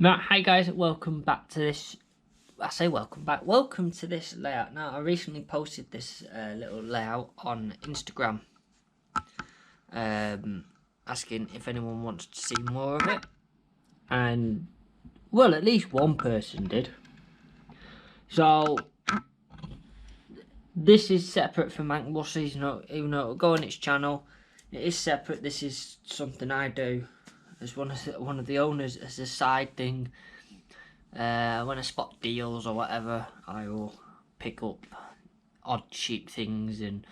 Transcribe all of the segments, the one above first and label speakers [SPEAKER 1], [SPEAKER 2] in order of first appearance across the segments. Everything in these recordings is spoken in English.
[SPEAKER 1] Right, hi guys, welcome back to this. I say welcome back. Welcome to this layout. Now, I recently posted this little layout on Instagram, asking if anyone wants to see more of it, and well, at least one person did. So this is separate from Mancbuses. Even though it'll go on its channel, it is separate. This is something I do as one of the owners as a side thing. When I spot deals or whatever, I will pick up odd cheap things. And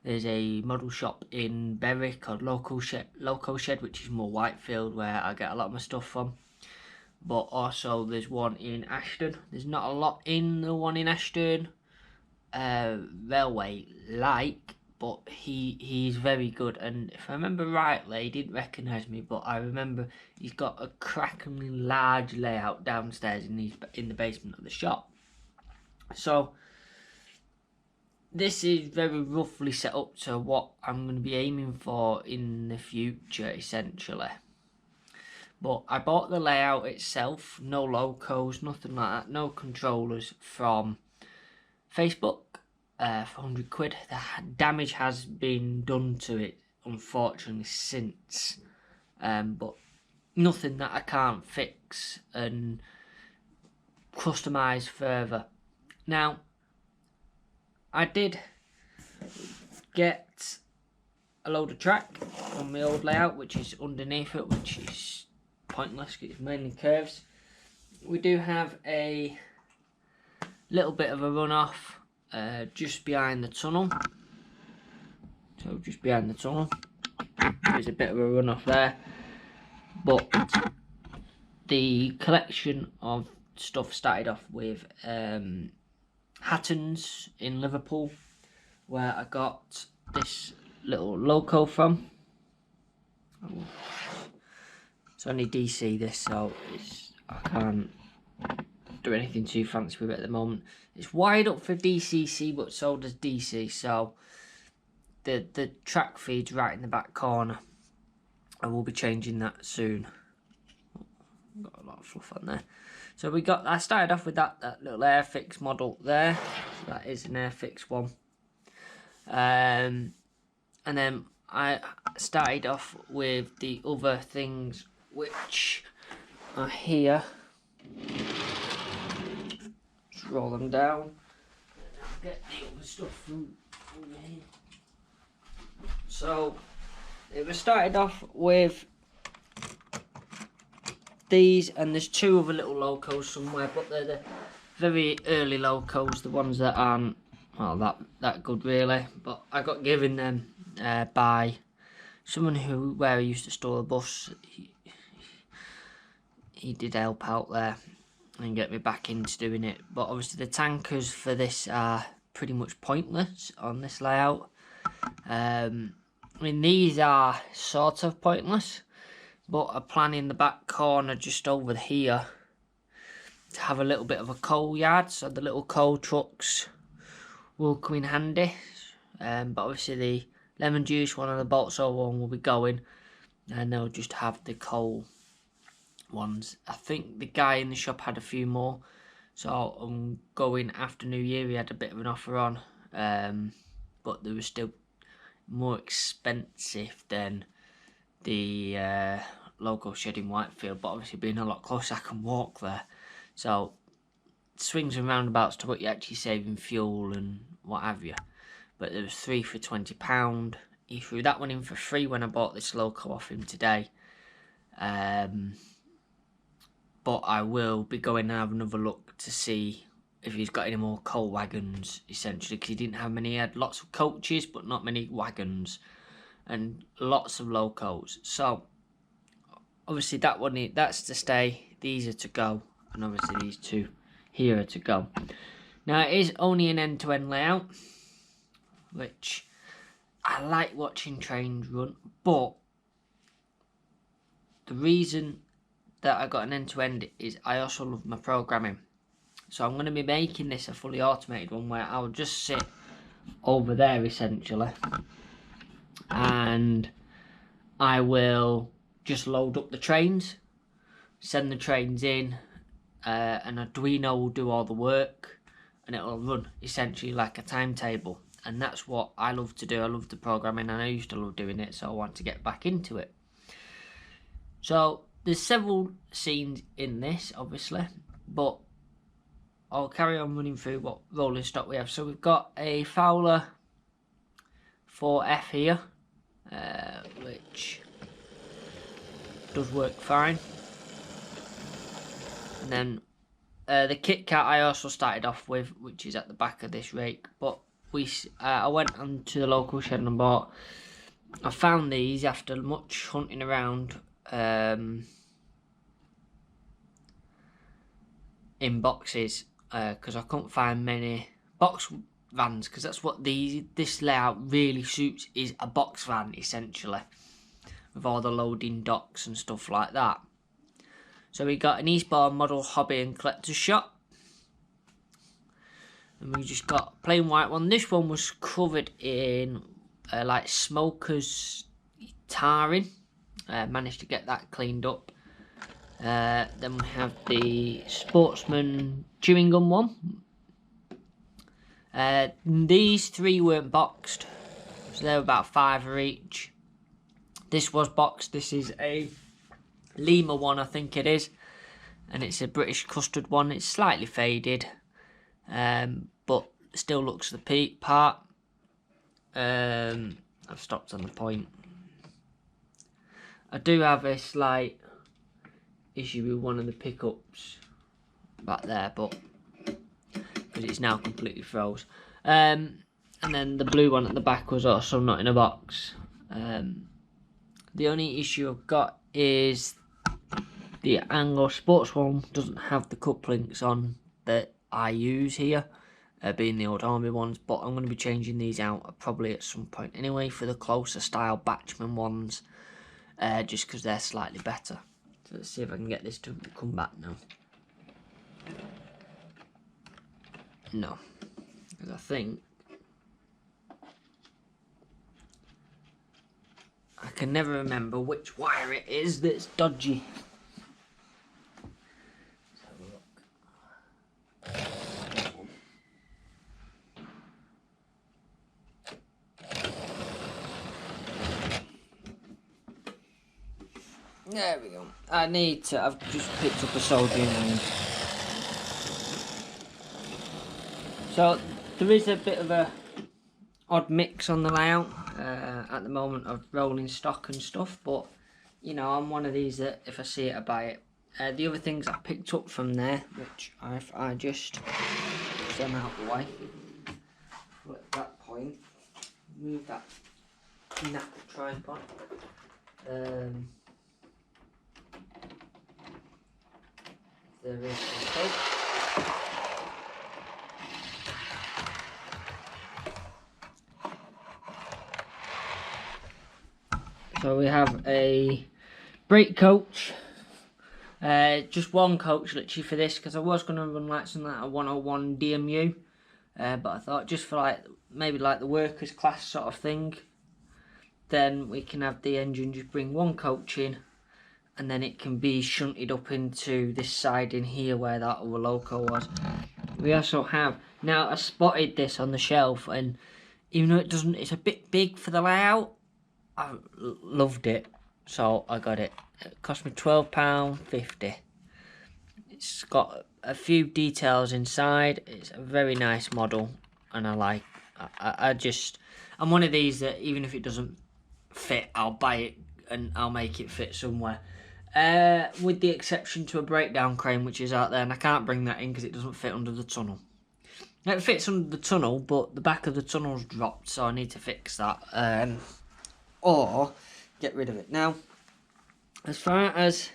[SPEAKER 1] there's a model shop in Bury called Local Shed, which is more Whitefield, where I get a lot of my stuff from. But also there's one in Ashton. There's not a lot in the one in Ashton. Railway like, but he's very good, and if I remember rightly, he didn't recognise me, but I remember he's got a crackingly large layout downstairs in the basement of the shop. So this is very roughly set up to what I'm going to be aiming for in the future, essentially. But I bought the layout itself, no locos, nothing like that, no controllers, from Facebook for £100. The damage has been done to it, unfortunately, since, but nothing that I can't fix and customise further. Now, I did get a load of track on my old layout, which is underneath it, which is pointless because it's mainly curves. We do have a little bit of a runoff just behind the tunnel. So just behind the tunnel, there's a bit of a runoff there. But the collection of stuff started off with Hatton's in Liverpool, where I got this little loco from. It's only DC this, so I can't do anything too fancy with it at the moment. It's wired up for DCC, but so does DC, so the track feed's right in the back corner. I will be changing that soon. Got a lot of fluff on there. So I started off with that little Airfix model there. So that is an Airfix one. And then I started off with the other things which are here. Roll them down. I'll get the other stuff from here. So it was started off with these, and there's two other little locos somewhere, but they're the very early locos, the ones that aren't well that good really. But I got given them by someone where I used to store the bus. He did help out there and get me back into doing it, but obviously the tankers for this are pretty much pointless on this layout. I mean, these are sort of pointless, but I plan in the back corner just over here to have a little bit of a coal yard, so the little coal trucks will come in handy. But obviously the lemon juice one and the Balso one will be going, and they'll just have the coal ones. I think the guy in the shop had a few more, so I'm going after New Year. He had a bit of an offer on, but they were still more expensive than the Local Shed in Whitefield, but obviously being a lot closer I can walk there, so swings and roundabouts to what you're actually saving fuel and what have you. But there was 3 for £20. He threw that one in for free when I bought this loco off him today. But I will be going and have another look to see if he's got any more coal wagons, essentially, because he didn't have many. He had lots of coaches, but not many wagons, and lots of locos. So obviously that's to stay. These are to go, and obviously these two here are to go. Now it is only an end-to-end layout, which I like watching trains run, but the reason that I got an end-to-end is I also love my programming. So I'm going to be making this a fully automated one where I'll just sit over there essentially, and I will just load up the trains send the trains in, and Arduino will do all the work, and it'll run essentially like a timetable. And that's what I love to do. I love the programming, and I used to love doing it, so I want to get back into it. So there's several scenes in this, obviously, but I'll carry on running through what rolling stock we have. So we've got a Fowler 4F here, which does work fine. And then the Kit Kat I also started off with, which is at the back of this rake. But I went onto the local shed and bought. I found these after much hunting around in boxes, because I couldn't find many box vans, because that's what this layout really suits, is a box van essentially, with all the loading docks and stuff like that. So we got an Eastbourne model hobby and collector's shop, and we just got a plain white one. This one was covered in like smokers tarring. Managed to get that cleaned up. Then we have the Sportsman chewing gum one. These three weren't boxed, so they were about £5 each. This was boxed. This is a Lima one, I think it is, and it's a British custard one. It's slightly faded, but still looks the part. I've stopped on the point. I do have a slight issue with one of the pickups back there, but because it's now completely froze. And then the blue one at the back was also not in a box. The only issue I've got is the Anglo Sports one doesn't have the couplings on that I use here, being the old army ones, but I'm going to be changing these out probably at some point anyway for the closer style Batchman ones, just because they're slightly better. So let's see if I can get this to come back now. No, because I think I can never remember which wire it is that's dodgy. Let's have a look. There we go. I've just picked up a soldering iron. So there is a bit of a odd mix on the layout at the moment of rolling stock and stuff, but you know, I'm one of these that if I see it I buy it. The other things I picked up from there, which I just put them out of the way. At that point, move that knacker tripod. There is some coke. So we have a brake coach, just one coach literally for this, because I was going to run like something like a 101 DMU, but I thought just for like maybe like the workers class sort of thing, then we can have the engine just bring one coach in, and then it can be shunted up into this side in here where that other loco was. We also have, now I spotted this on the shelf, and even though it's a bit big for the layout, I loved it, so I got it. It cost me £12.50. It's got a few details inside. It's a very nice model, and I'm one of these that even if it doesn't fit, I'll buy it and I'll make it fit somewhere. With the exception to a breakdown crane which is out there, and I can't bring that in because it doesn't fit under the tunnel. It fits under the tunnel, but the back of the tunnel's dropped, so I need to fix that. Or get rid of it. Now, as far as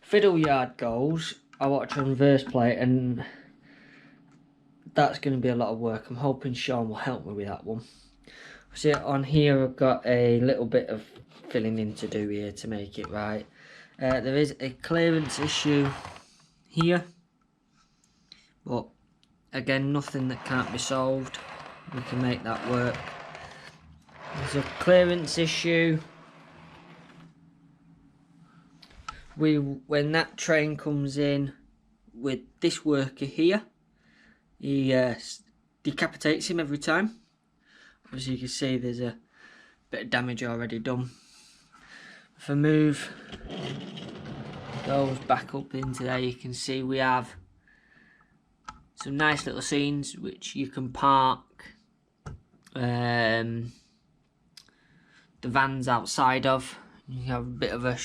[SPEAKER 1] fiddle yard goes, I want to reverse plate, and that's going to be a lot of work. I'm hoping Sean will help me with that one. See, on here I've got a little bit of filling in to do here to make it right. There is a clearance issue here, but again, nothing that can't be solved. We can make that work. There's a clearance issue when that train comes in with this worker here, he decapitates him every time. As you can see, there's a bit of damage already done. If I move those back up into there, you can see we have some nice little scenes which you can park the vans outside of. You have a bit of a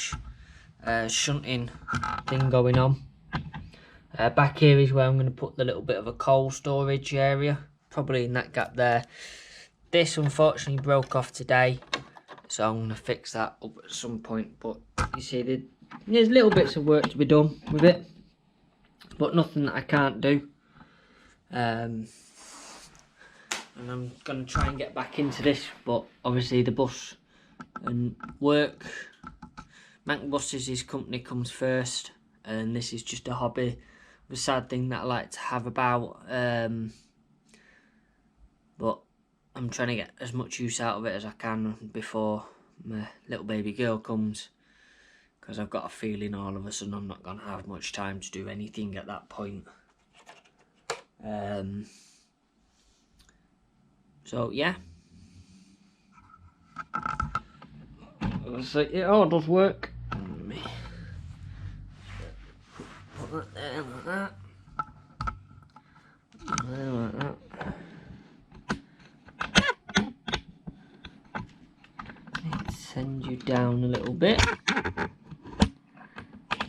[SPEAKER 1] shunting thing going on. Back here is where I'm going to put the little bit of a coal storage area, probably in that gap there. This unfortunately broke off today, so I'm going to fix that up at some point. But you see, there's little bits of work to be done with it, but nothing that I can't do. And I'm going to try and get back into this, but obviously the bus and work, Mancbuses, his company, comes first, and this is just a hobby, a sad thing that I like to have about, but I'm trying to get as much use out of it as I can before my little baby girl comes, because I've got a feeling all of a sudden I'm not going to have much time to do anything at that point. So yeah, so it all does work. Put that there like that. There like that. Send you down a little bit so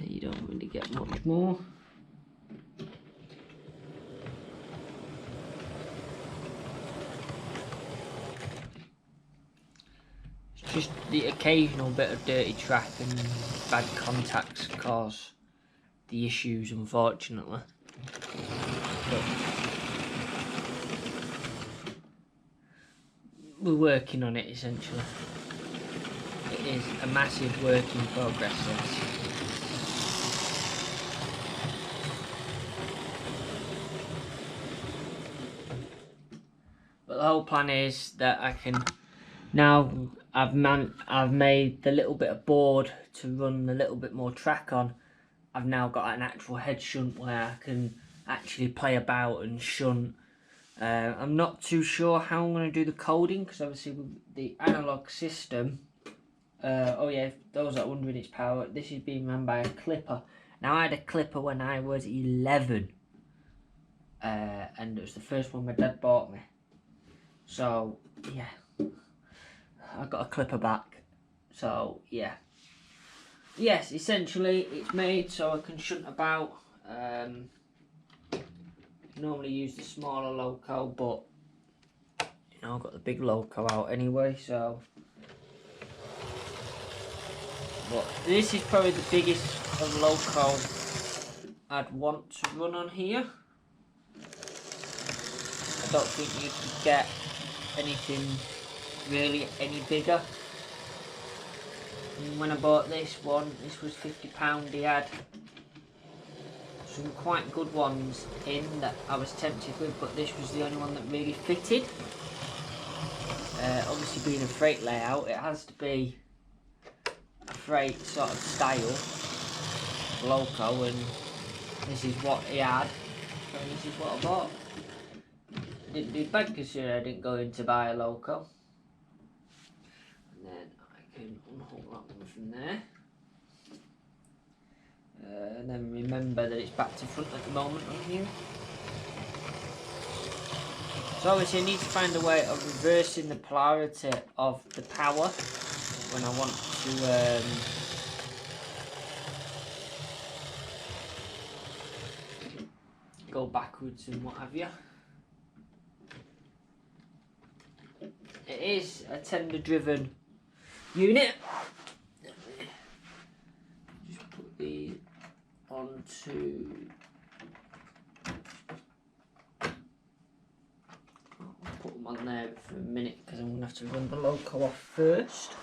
[SPEAKER 1] you don't really get much more. It's just the occasional bit of dirty track and bad contacts cause the issues, unfortunately. But we're working on it essentially. It is a massive work in progress, this. But the whole plan is that I can now, I've made the little bit of board to run a little bit more track on. I've now got an actual head shunt where I can actually play about and shunt. I'm not too sure how I'm going to do the coding, because obviously with the analog system, oh yeah, those that are wondering its power, this is being run by a clipper. Now I had a clipper when I was 11, and it was the first one my dad bought me. So yeah, I got a clipper back. So yeah, yes, essentially it's made so I can shunt about. Normally use the smaller loco, but you know, I've got the big loco out anyway, so. But this is probably the biggest of loco I'd want to run on here. I don't think you could get anything really any bigger. And when I bought this one, this was £50. He had some quite good ones in that I was tempted with, but this was the only one that really fitted. Obviously being a freight layout, it has to be a freight sort of style loco, and this is what he had, and this is what I bought. I didn't do bad considering I didn't go in to buy a loco. And then I can unhook that one from there. And then remember that it's back to front at the moment on here. So obviously I need to find a way of reversing the polarity of the power when I want to go backwards and what have you. It is a tender driven unit. Just put these onto, I'll put them on there for a minute because I'm going to have to run the loco off first.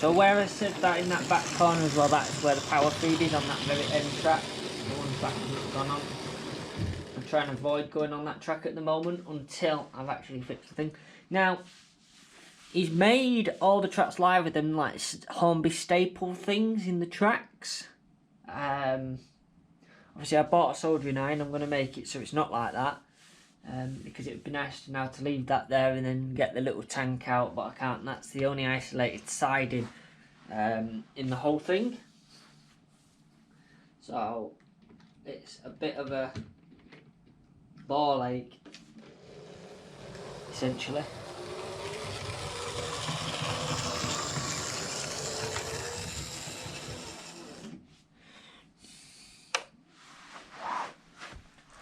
[SPEAKER 1] So where I said that in that back corner as well, that's where the power feed is, on that very end track. The one track has gone on. I'm trying to avoid going on that track at the moment until I've actually fixed the thing. Now, he's made all the tracks live with them like Hornby staple things in the tracks. Obviously I bought a soldering iron, I'm going to make it so it's not like that. Because it would be nice now to leave that there and then get the little tank out, but I can't, and that's the only isolated siding in the whole thing. So it's a bit of a ball ache, essentially.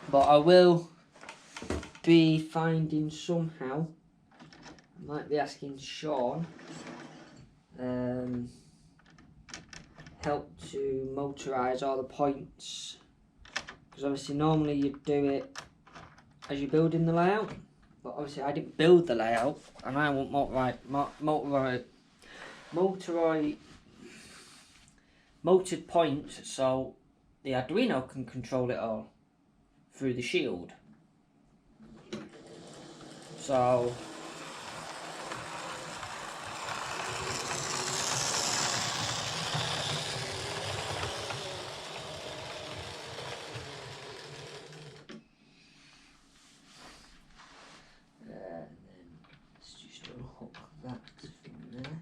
[SPEAKER 1] But I will be finding somehow, I might be asking Sean help to motorise all the points, because obviously normally you do it as you're building the layout, but obviously I didn't build the layout and I want motored points so the Arduino can control it all through the shield. So then let's just unhook that from there.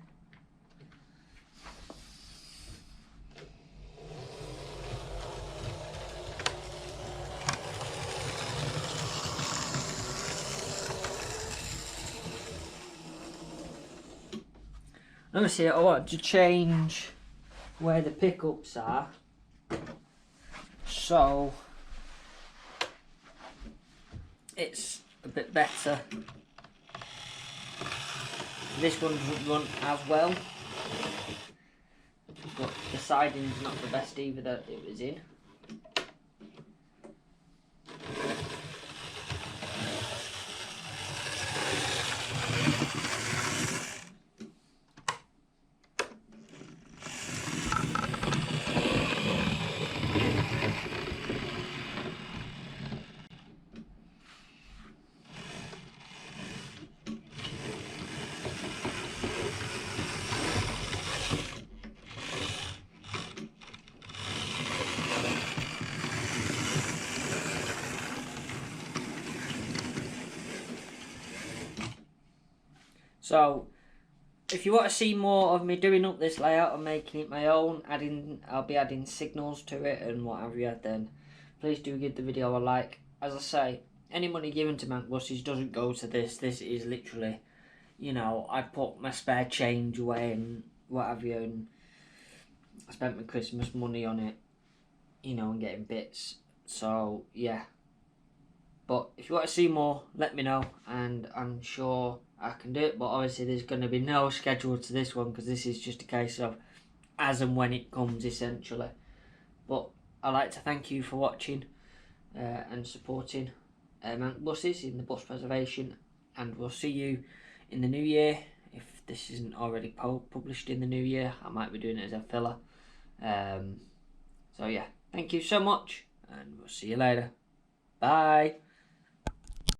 [SPEAKER 1] Obviously I want to change where the pickups are, so it's a bit better. This one doesn't run as well, but the siding's not the best either that it was in. So if you want to see more of me doing up this layout and making it my own, I'll be adding signals to it and what have you, then please do give the video a like. As I say, any money given to Mancbuses doesn't go to this. This is literally, you know, I put my spare change away and what have you, and I spent my Christmas money on it, you know, and getting bits. So yeah, but if you want to see more, let me know and I'm sure I can do it. But obviously there's going to be no schedule to this one because this is just a case of as and when it comes, essentially. But I'd like to thank you for watching and supporting Mancbuses in the bus preservation, and we'll see you in the new year. If this isn't already published in the new year, I might be doing it as a filler. So yeah, thank you so much and we'll see you later. Bye.